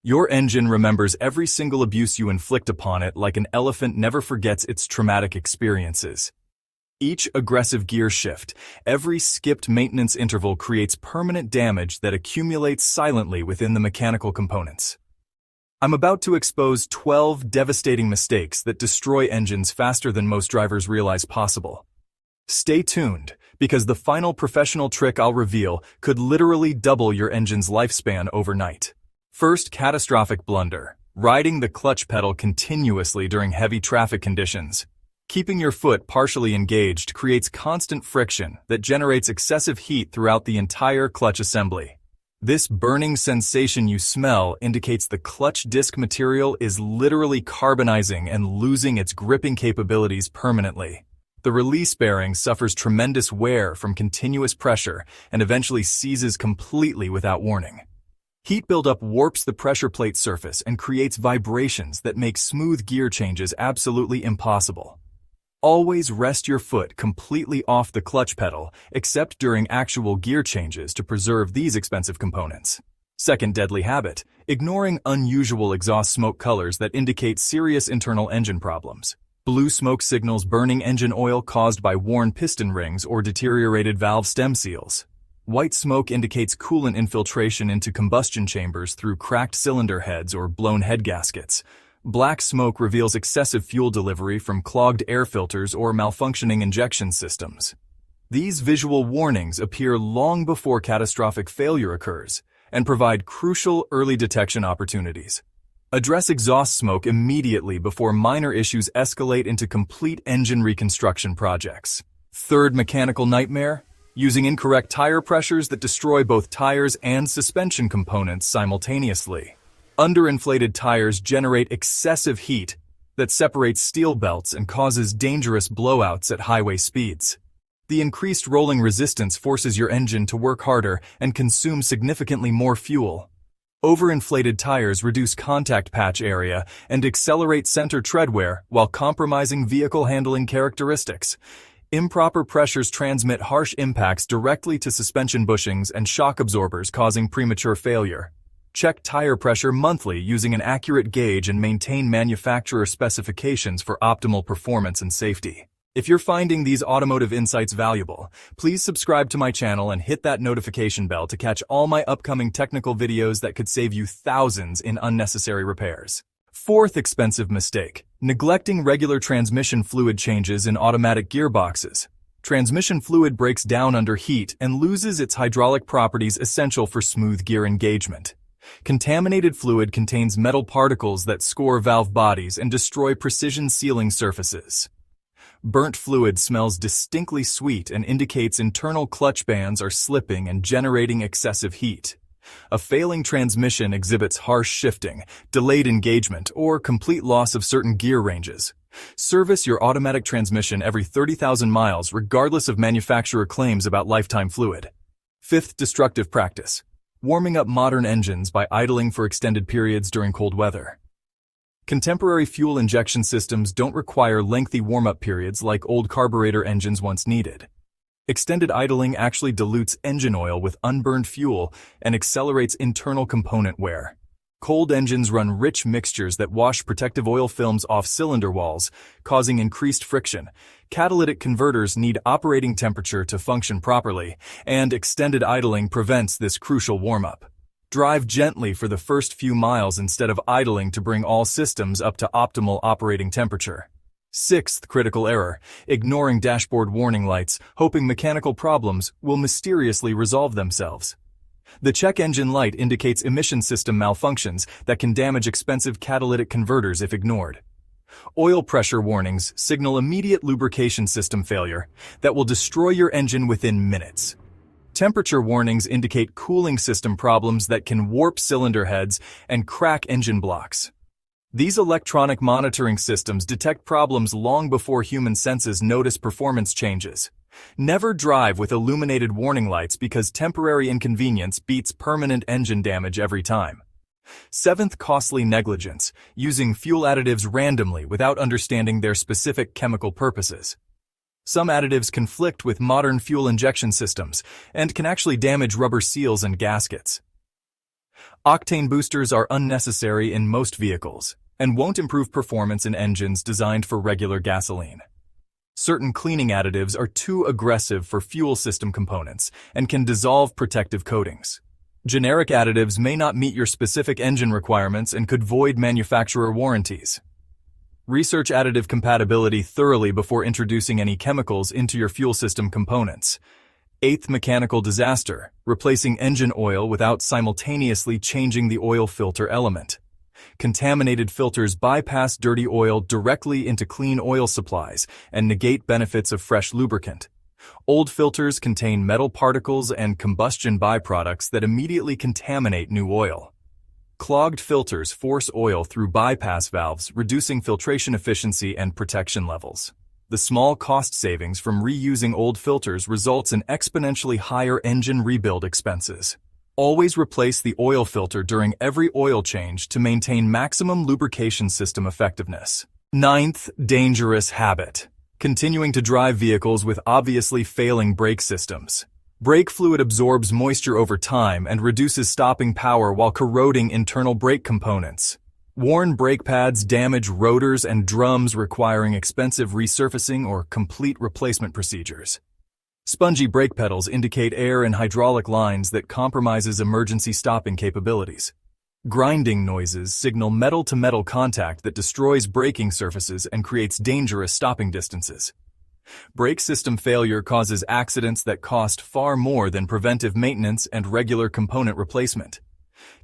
Your engine remembers every single abuse you inflict upon it like an elephant never forgets its traumatic experiences. Each aggressive gear shift, every skipped maintenance interval creates permanent damage that accumulates silently within the mechanical components. I'm about to expose 12 devastating mistakes that destroy engines faster than most drivers realize possible. Stay tuned, because the final professional trick I'll reveal could literally double your engine's lifespan overnight. First catastrophic blunder: riding the clutch pedal continuously during heavy traffic conditions. Keeping your foot partially engaged creates constant friction that generates excessive heat throughout the entire clutch assembly. This burning sensation you smell indicates the clutch disc material is literally carbonizing and losing its gripping capabilities permanently. The release bearing suffers tremendous wear from continuous pressure and eventually seizes completely without warning. Heat buildup warps the pressure plate surface and creates vibrations that make smooth gear changes absolutely impossible. Always rest your foot completely off the clutch pedal, except during actual gear changes to preserve these expensive components. Second deadly habit: ignoring unusual exhaust smoke colors that indicate serious internal engine problems. Blue smoke signals burning engine oil caused by worn piston rings or deteriorated valve stem seals. White smoke indicates coolant infiltration into combustion chambers through cracked cylinder heads or blown head gaskets. Black smoke reveals excessive fuel delivery from clogged air filters or malfunctioning injection systems. These visual warnings appear long before catastrophic failure occurs and provide crucial early detection opportunities. Address exhaust smoke immediately before minor issues escalate into complete engine reconstruction projects. Third mechanical nightmare: using incorrect tire pressures that destroy both tires and suspension components simultaneously. Underinflated tires generate excessive heat that separates steel belts and causes dangerous blowouts at highway speeds. The increased rolling resistance forces your engine to work harder and consume significantly more fuel. Overinflated tires reduce contact patch area and accelerate center tread wear while compromising vehicle handling characteristics. Improper pressures transmit harsh impacts directly to suspension bushings and shock absorbers, causing premature failure. Check tire pressure monthly using an accurate gauge and maintain manufacturer specifications for optimal performance and safety. If you're finding these automotive insights valuable, please subscribe to my channel and hit that notification bell to catch all my upcoming technical videos that could save you thousands in unnecessary repairs. Fourth expensive mistake: neglecting regular transmission fluid changes in automatic gearboxes. Transmission fluid breaks down under heat and loses its hydraulic properties essential for smooth gear engagement. Contaminated fluid contains metal particles that score valve bodies and destroy precision sealing surfaces. Burnt fluid smells distinctly sweet and indicates internal clutch bands are slipping and generating excessive heat. A failing transmission exhibits harsh shifting, delayed engagement, or complete loss of certain gear ranges. Service your automatic transmission every 30,000 miles regardless of manufacturer claims about lifetime fluid. Fifth destructive practice: warming up modern engines by idling for extended periods during cold weather. Contemporary fuel injection systems don't require lengthy warm-up periods like old carburetor engines once needed. Extended idling actually dilutes engine oil with unburned fuel and accelerates internal component wear. Cold engines run rich mixtures that wash protective oil films off cylinder walls, causing increased friction. Catalytic converters need operating temperature to function properly, and extended idling prevents this crucial warm-up. Drive gently for the first few miles instead of idling to bring all systems up to optimal operating temperature. Sixth critical error: ignoring dashboard warning lights, hoping mechanical problems will mysteriously resolve themselves. The check engine light indicates emission system malfunctions that can damage expensive catalytic converters if ignored. Oil pressure warnings signal immediate lubrication system failure that will destroy your engine within minutes. Temperature warnings indicate cooling system problems that can warp cylinder heads and crack engine blocks. These electronic monitoring systems detect problems long before human senses notice performance changes. Never drive with illuminated warning lights because temporary inconvenience beats permanent engine damage every time. Seventh costly negligence: using fuel additives randomly without understanding their specific chemical purposes. Some additives conflict with modern fuel injection systems and can actually damage rubber seals and gaskets. Octane boosters are unnecessary in most vehicles and won't improve performance in engines designed for regular gasoline. Certain cleaning additives are too aggressive for fuel system components and can dissolve protective coatings. Generic additives may not meet your specific engine requirements and could void manufacturer warranties. Research additive compatibility thoroughly before introducing any chemicals into your fuel system components. Eighth mechanical disaster, replacing engine oil without simultaneously changing the oil filter element. Contaminated filters bypass dirty oil directly into clean oil supplies and negate benefits of fresh lubricant. Old filters contain metal particles and combustion byproducts that immediately contaminate new oil. Clogged filters force oil through bypass valves, reducing filtration efficiency and protection levels. The small cost savings from reusing old filters results in exponentially higher engine rebuild expenses. Always replace the oil filter during every oil change to maintain maximum lubrication system effectiveness. Ninth dangerous habit: continuing to drive vehicles with obviously failing brake systems. Brake fluid absorbs moisture over time and reduces stopping power while corroding internal brake components. Worn brake pads damage rotors and drums, requiring expensive resurfacing or complete replacement procedures. Spongy brake pedals indicate air and hydraulic lines that compromises emergency stopping capabilities. Grinding noises signal metal-to-metal contact that destroys braking surfaces and creates dangerous stopping distances. Brake system failure causes accidents that cost far more than preventive maintenance and regular component replacement.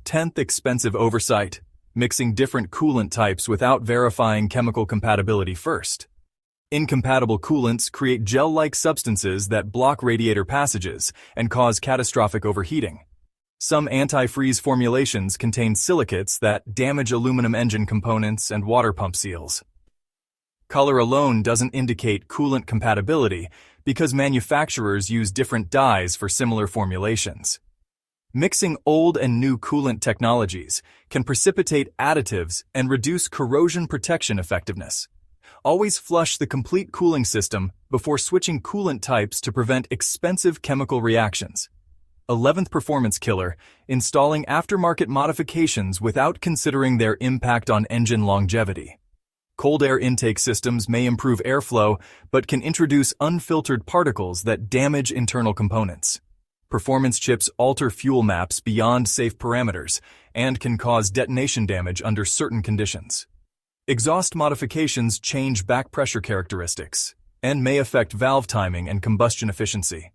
10th expensive oversight: mixing different coolant types without verifying chemical compatibility first. Incompatible coolants create gel-like substances that block radiator passages and cause catastrophic overheating. Some antifreeze formulations contain silicates that damage aluminum engine components and water pump seals. Color alone doesn't indicate coolant compatibility because manufacturers use different dyes for similar formulations. Mixing old and new coolant technologies can precipitate additives and reduce corrosion protection effectiveness. Always flush the complete cooling system before switching coolant types to prevent expensive chemical reactions. 11th performance killer: installing aftermarket modifications without considering their impact on engine longevity. Cold air intake systems may improve airflow, but can introduce unfiltered particles that damage internal components. Performance chips alter fuel maps beyond safe parameters and can cause detonation damage under certain conditions. Exhaust modifications change back pressure characteristics and may affect valve timing and combustion efficiency.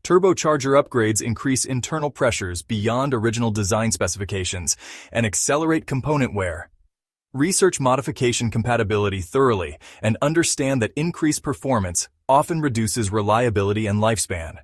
Turbocharger upgrades increase internal pressures beyond original design specifications and accelerate component wear. Research modification compatibility thoroughly and understand that increased performance often reduces reliability and lifespan.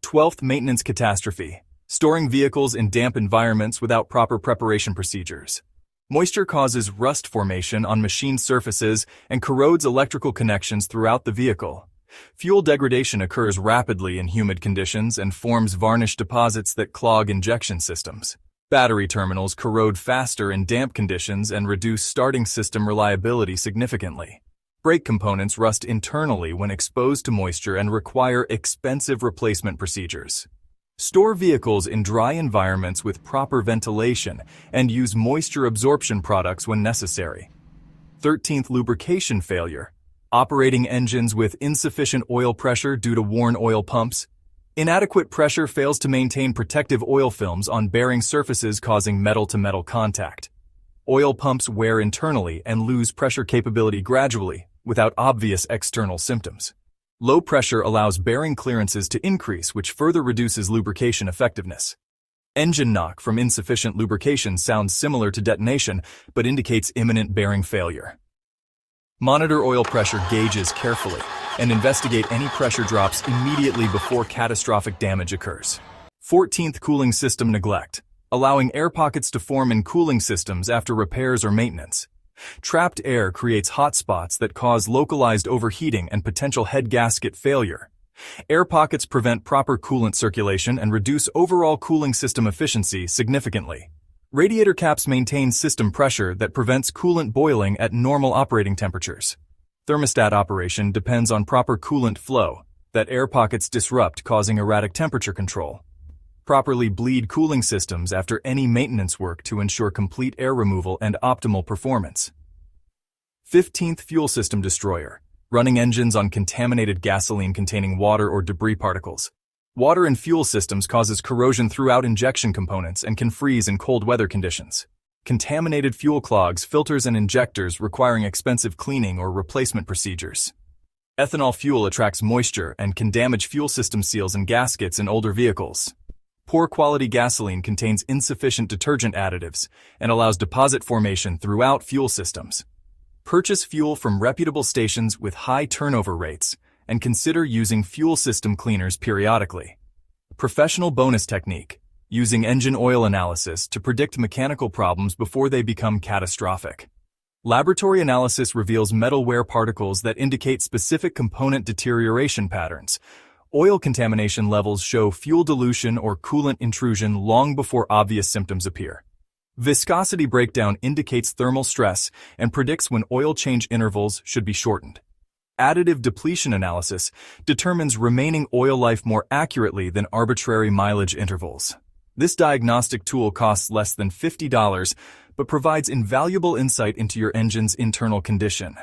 12th maintenance catastrophe: storing vehicles in damp environments without proper preparation procedures. Moisture causes rust formation on machine surfaces and corrodes electrical connections throughout the vehicle. Fuel degradation occurs rapidly in humid conditions and forms varnish deposits that clog injection systems. Battery terminals corrode faster in damp conditions and reduce starting system reliability significantly. Brake components rust internally when exposed to moisture and require expensive replacement procedures. Store vehicles in dry environments with proper ventilation and use moisture absorption products when necessary. 13th lubrication failure: operating engines with insufficient oil pressure due to worn oil pumps. Inadequate pressure fails to maintain protective oil films on bearing surfaces, causing metal-to-metal contact. Oil pumps wear internally and lose pressure capability gradually, without obvious external symptoms. Low pressure allows bearing clearances to increase, which further reduces lubrication effectiveness. Engine knock from insufficient lubrication sounds similar to detonation, but indicates imminent bearing failure. Monitor oil pressure gauges carefully and investigate any pressure drops immediately before catastrophic damage occurs. 14th cooling system neglect: allowing air pockets to form in cooling systems after repairs or maintenance. Trapped air creates hot spots that cause localized overheating and potential head gasket failure. Air pockets prevent proper coolant circulation and reduce overall cooling system efficiency significantly. Radiator caps maintain system pressure that prevents coolant boiling at normal operating temperatures. Thermostat operation depends on proper coolant flow that air pockets disrupt, causing erratic temperature control. Properly bleed cooling systems after any maintenance work to ensure complete air removal and optimal performance. 15th fuel system destroyer. Running engines on contaminated gasoline containing water or debris particles. Water in fuel systems causes corrosion throughout injection components and can freeze in cold weather conditions. Contaminated fuel clogs filters and injectors requiring expensive cleaning or replacement procedures. Ethanol fuel attracts moisture and can damage fuel system seals and gaskets in older vehicles. Poor quality gasoline contains insufficient detergent additives and allows deposit formation throughout fuel systems. Purchase fuel from reputable stations with high turnover rates and consider using fuel system cleaners periodically. Professional bonus technique. Using engine oil analysis to predict mechanical problems before they become catastrophic. Laboratory analysis reveals metal wear particles that indicate specific component deterioration patterns. Oil contamination levels show fuel dilution or coolant intrusion long before obvious symptoms appear. Viscosity breakdown indicates thermal stress and predicts when oil change intervals should be shortened. Additive depletion analysis determines remaining oil life more accurately than arbitrary mileage intervals. This diagnostic tool costs less than $50, but provides invaluable insight into your engine's internal condition.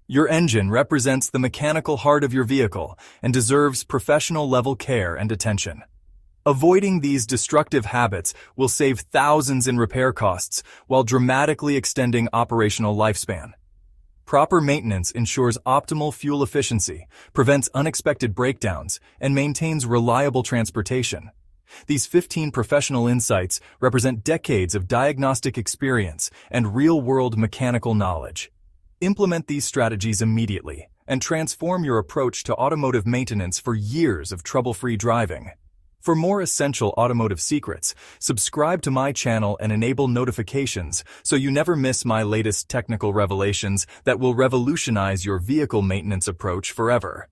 Your engine represents the mechanical heart of your vehicle and deserves professional-level care and attention. Avoiding these destructive habits will save thousands in repair costs while dramatically extending operational lifespan. Proper maintenance ensures optimal fuel efficiency, prevents unexpected breakdowns, and maintains reliable transportation. These 15 professional insights represent decades of diagnostic experience and real-world mechanical knowledge. Implement these strategies immediately and transform your approach to automotive maintenance for years of trouble-free driving. For more essential automotive secrets, subscribe to my channel and enable notifications so you never miss my latest technical revelations that will revolutionize your vehicle maintenance approach forever.